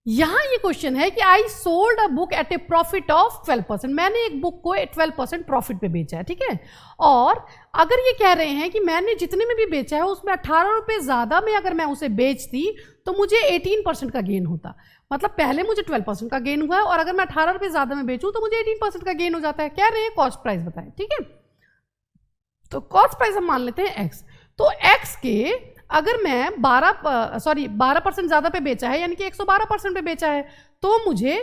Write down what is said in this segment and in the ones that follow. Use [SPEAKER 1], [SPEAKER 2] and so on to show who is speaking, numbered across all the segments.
[SPEAKER 1] यहां ये क्वेश्चन है कि I sold a book at a profit of 12%, मैंने एक बुक को 12% प्रॉफिट पे बेचा है, ठीक है। और अगर ये कह रहे हैं कि मैंने जितने में भी बेचा है उसमें 18 रुपये ज़्यादा में अगर मैं उसे बेचती तो मुझे 18% का गेन होता। मतलब पहले मुझे 12% का गेन हुआ है और अगर मैं 18 रुपये ज़्यादा में बेचूँ तो मुझे 18% का गेन हो जाता है। कह रहे हैं कॉस्ट प्राइस बताएं, ठीक है। तो कॉस्ट प्राइस हम मान लेते हैं एक्स। तो एक्स के अगर मैं 12% ज़्यादा पे बेचा है, यानी कि 112% पे बेचा है, तो मुझे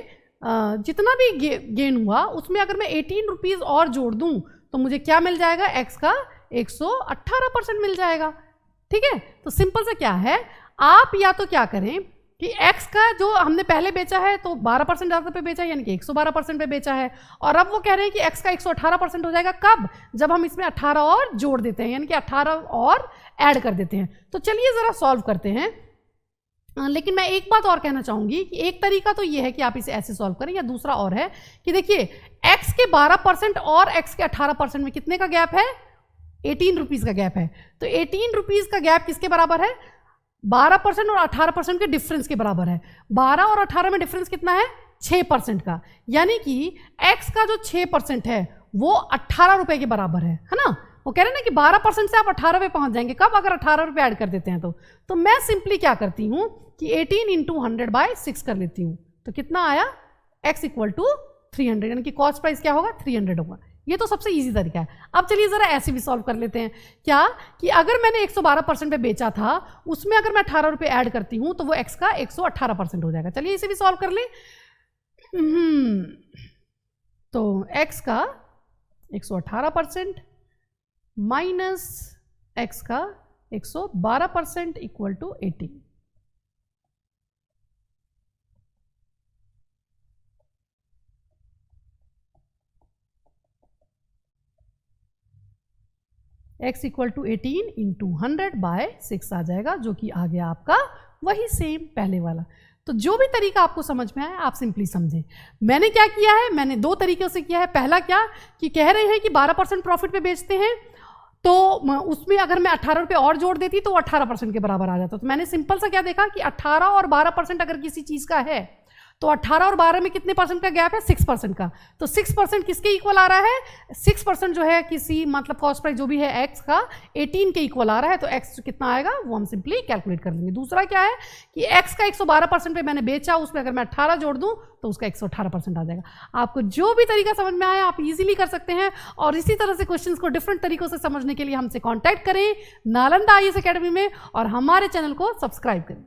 [SPEAKER 1] जितना भी गेन हुआ उसमें अगर मैं 18 रुपीज़ और जोड़ दूं तो मुझे क्या मिल जाएगा, एक्स का 118% मिल जाएगा, ठीक है। तो सिंपल से क्या है, आप या तो क्या करें कि x का जो हमने पहले बेचा है तो 12% ज़्यादा पे बेचा है, यानी कि 112% पे बेचा है, और अब वो कह रहे हैं कि x का 118% हो जाएगा। कब? जब हम इसमें 18 और जोड़ देते हैं, यानी कि 18 और ऐड कर देते हैं। तो चलिए ज़रा सॉल्व करते हैं। लेकिन मैं एक बात और कहना चाहूँगी कि एक तरीका तो ये है कि आप इसे ऐसे सॉल्व करें, या दूसरा और है कि देखिए x के 12% और x के 18% में कितने का गैप है, 18 रुपीज़ का गैप है। तो 18 रुपीज़ का गैप किसके बराबर है, 12% और 18% के डिफरेंस के बराबर है। 12 और 18 में डिफरेंस कितना है, 6% का, यानी कि x का जो 6% है वो 18 रुपये के बराबर है ना। वो कह रहे हैं ना कि 12% से आप 18 पे पहुंच जाएंगे, कब, अगर 18 रुपये ऐड कर देते हैं तो मैं सिंपली क्या करती हूँ कि 18 × 100/6 कर लेती हूँ। तो कितना आया, x = 300, यानी कि कॉस्ट प्राइस क्या होगा, 300 होगा। ये तो सबसे इजी तरीका है। अब चलिए ज़रा ऐसे भी सॉल्व कर लेते हैं, क्या कि अगर मैंने 112% पे बेचा था, उसमें अगर मैं 18 रुपये ऐड करती हूँ तो वो x का 118% हो जाएगा। चलिए इसे भी सॉल्व कर लें। तो x का 118% माइनस x का 112% = 18। x = 18 × 100/6 आ जाएगा, जो कि आ गया आपका वही सेम पहले वाला। तो जो भी तरीका आपको समझ में आया आप सिंपली समझें। मैंने क्या किया है, मैंने दो तरीक़ों से किया है। पहला क्या कि कह रहे हैं कि 12% प्रॉफिट पे बेचते हैं, तो उसमें अगर मैं 18 रुपये और जोड़ देती तो 18% के बराबर आ जाता। तो मैंने सिंपल सा क्या देखा कि 18 और 12% अगर किसी चीज़ का है तो 18 और 12 में कितने परसेंट का गैप है, 6% का। तो 6% किसके इक्वल आ रहा है, 6% जो है किसी मतलब कॉस्ट प्राइस जो भी है x का 18 के इक्वल आ रहा है। तो x कितना आएगा वो हम सिंपली कैलकुलेट कर लेंगे। दूसरा क्या है कि x का 112% पे मैंने बेचा, उसमें अगर मैं 18 जोड़ दूं तो उसका 118% आ जाएगा। आपको जो भी तरीका समझ में आया आप इजीली कर सकते हैं, और इसी तरह से क्वेश्चंस को डिफरेंट तरीकों से समझने के लिए हमसे कॉन्टैक्ट करें नालंदा IAS अकेडमी में, और हमारे चैनल को सब्सक्राइब करें।